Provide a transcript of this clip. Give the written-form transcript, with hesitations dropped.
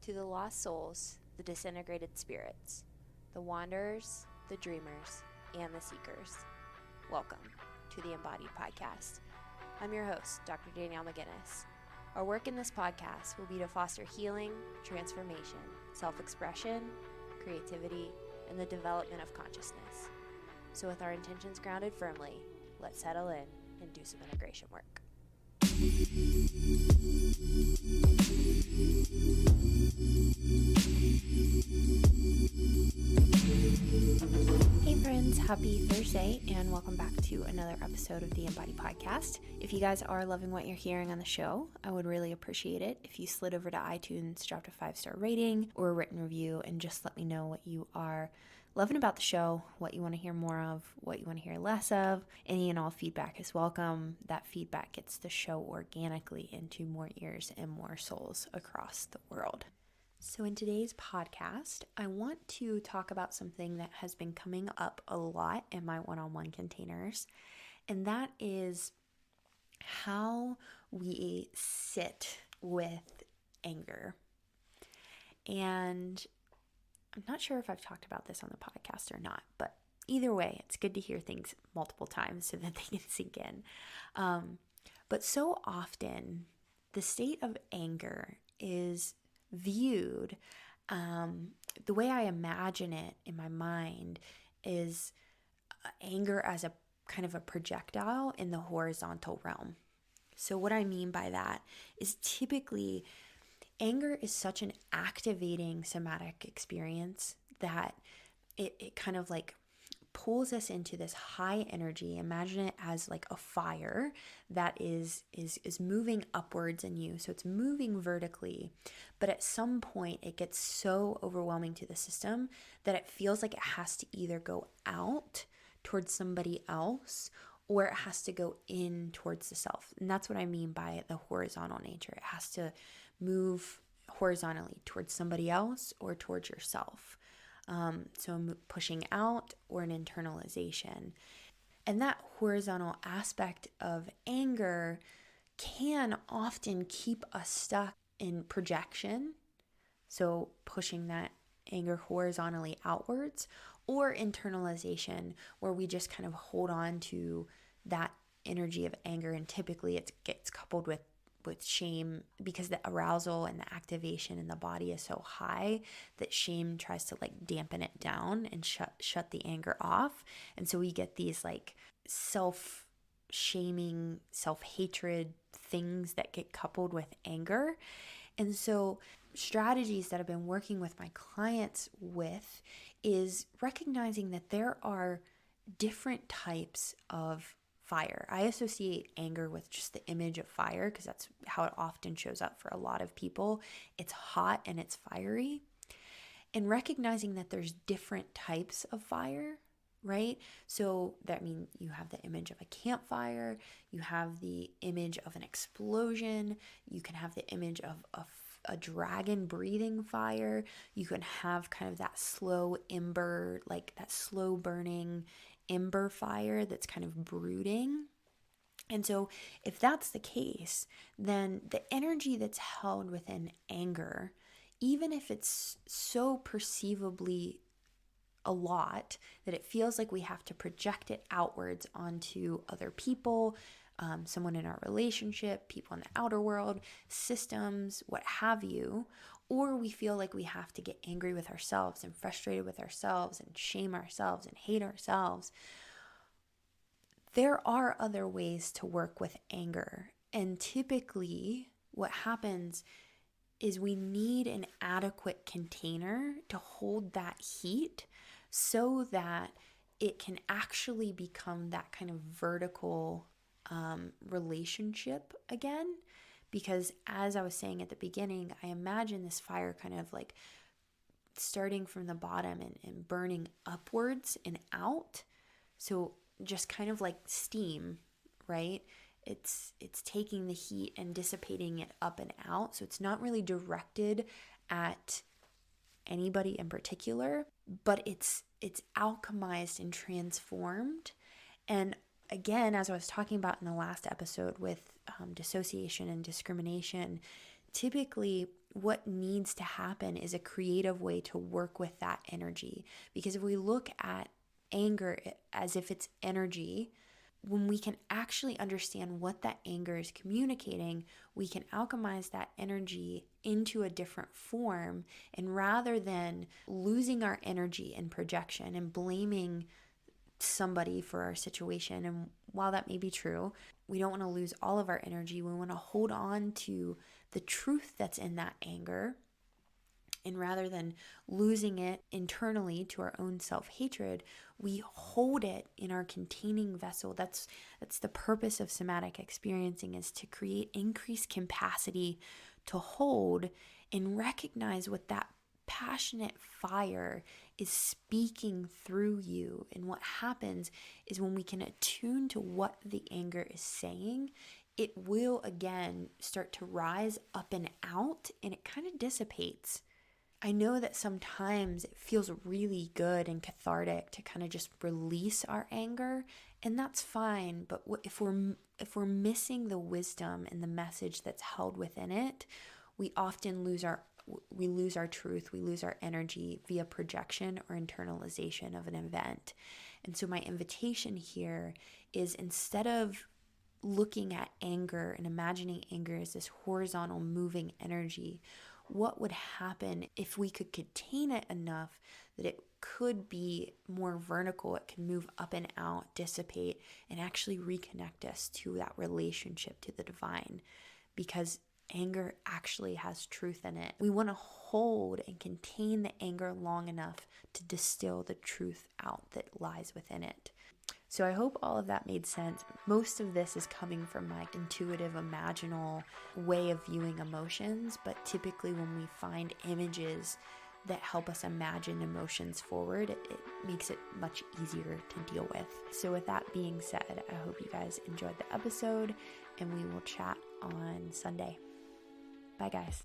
To the lost souls, the disintegrated spirits, the wanderers, the dreamers, and the seekers, welcome to the Embodied Podcast. I'm your host, Dr. Danielle McGinnis. Our work in this podcast will be to foster healing, transformation, self-expression, creativity, and the development of consciousness. So with our intentions grounded firmly, let's settle in and do some integration work. Hey friends, happy Thursday and welcome back to another episode of the Embodied Podcast. If you guys are loving what you're hearing on the show, I would really appreciate it if you slid over to iTunes, dropped a 5-star rating or a written review, and just let me know what you are loving about the show, what you want to hear more of, what you want to hear less of. Any and all feedback is welcome. That feedback gets the show organically into more ears and more souls across the world. So in today's podcast, I want to talk about something that has been coming up a lot in my one-on-one containers, and that is how we sit with anger. And I'm not sure if I've talked about this on the podcast or not, but either way, it's good to hear things multiple times so that they can sink in. But so often, the state of anger is viewed, the way I imagine it in my mind is anger as a kind of a projectile in the horizontal realm. So what I mean by that is typically anger is such an activating somatic experience that it kind of like pulls us into this high energy. Imagine it as like a fire that is moving upwards in you. So it's moving vertically, but at some point it gets so overwhelming to the system that it feels like it has to either go out towards somebody else or it has to go in towards the self. And that's what I mean by the horizontal nature. It has to move horizontally towards somebody else or towards yourself. So pushing out or an internalization. And that horizontal aspect of anger can often keep us stuck in projection. So pushing that anger horizontally outwards, or internalization, where we just kind of hold on to that energy of anger. And typically it gets coupled with shame, because the arousal and the activation in the body is so high that shame tries to like dampen it down and shut the anger off. And so we get these like self-shaming, self-hatred things that get coupled with anger. And so strategies that I've been working with my clients with is recognizing that there are different types of fire. I associate anger with just the image of fire because that's how it often shows up for a lot of people. It's hot and it's fiery. And recognizing that there's different types of fire, right? So that means you have the image of a campfire, you have the image of an explosion, you can have the image of a dragon breathing fire, you can have kind of that slow ember, like that slow burning ember fire that's kind of brooding. And so if that's the case, then the energy that's held within anger, even if it's so perceivably a lot that it feels like we have to project it outwards onto other people, someone in our relationship, people in the outer world, systems, what have you, or we feel like we have to get angry with ourselves and frustrated with ourselves and shame ourselves and hate ourselves. There are other ways to work with anger. And typically what happens is we need an adequate container to hold that heat so that it can actually become that kind of vertical relationship again. Because as I was saying at the beginning, I imagine this fire kind of like starting from the bottom and burning upwards and out. So just kind of like steam, right? It's taking the heat and dissipating it up and out. So it's not really directed at anybody in particular, but it's alchemized and transformed. And again, as I was talking about in the last episode with dissociation and discrimination, typically what needs to happen is a creative way to work with that energy. Because if we look at anger as if it's energy, when we can actually understand what that anger is communicating, we can alchemize that energy into a different form. And rather than losing our energy in projection and blaming somebody for our situation, and while that may be true, we don't want to lose all of our energy. We want to hold on to the truth that's in that anger. And rather than losing it internally to our own self-hatred, we hold it in our containing vessel. That's the purpose of somatic experiencing, is to create increased capacity to hold and recognize what that passionate fire is speaking through you. And what happens is when we can attune to what the anger is saying, it will again start to rise up and out, and it kind of dissipates. I know that sometimes it feels really good and cathartic to kind of just release our anger, and that's fine. But if we're missing the wisdom and the message that's held within it, we often lose our truth, we lose our energy via projection or internalization of an event. And so my invitation here is, instead of looking at anger and imagining anger as this horizontal moving energy, what would happen if we could contain it enough that it could be more vertical, it can move up and out, dissipate, and actually reconnect us to that relationship to the divine? Because anger actually has truth in it. We want to hold and contain the anger long enough to distill the truth out that lies within it. So I hope all of that made sense. Most of this is coming from my intuitive, imaginal way of viewing emotions, but typically when we find images that help us imagine emotions forward, it makes it much easier to deal with. So with that being said, I hope you guys enjoyed the episode, and we will chat on Sunday. Bye, guys.